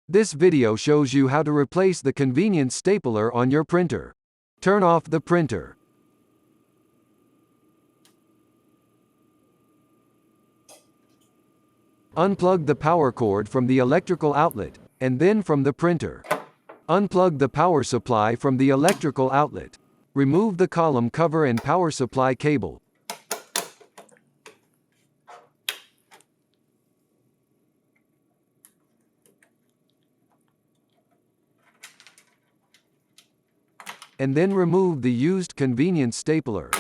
This video shows you how to replace the convenience stapler on your printer. Turn off the printer. Unplug the power cord from the electrical outlet, and then from the printer. Unplug the power supply from the electrical outlet. Remove the column cover and power supply cable. And then remove the used convenience stapler.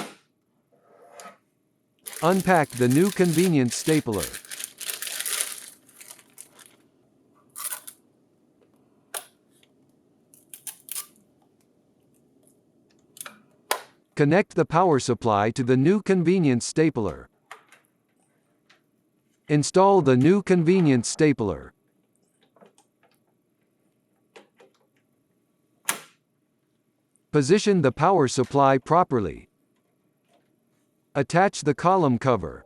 Unpack the new convenience stapler. Connect the power supply to the new convenience stapler. Install the new convenience stapler. Position the power supply properly. Attach the column cover.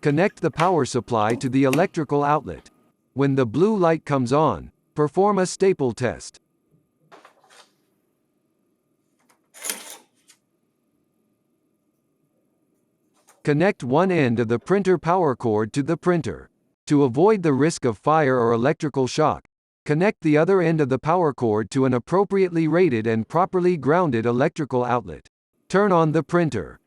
Connect the power supply to the electrical outlet. When the blue light comes on, perform a staple test. Connect one end of the printer power cord to the printer. To avoid the risk of fire or electrical shock, connect the other end of the power cord to an appropriately rated and properly grounded electrical outlet. Turn on the printer.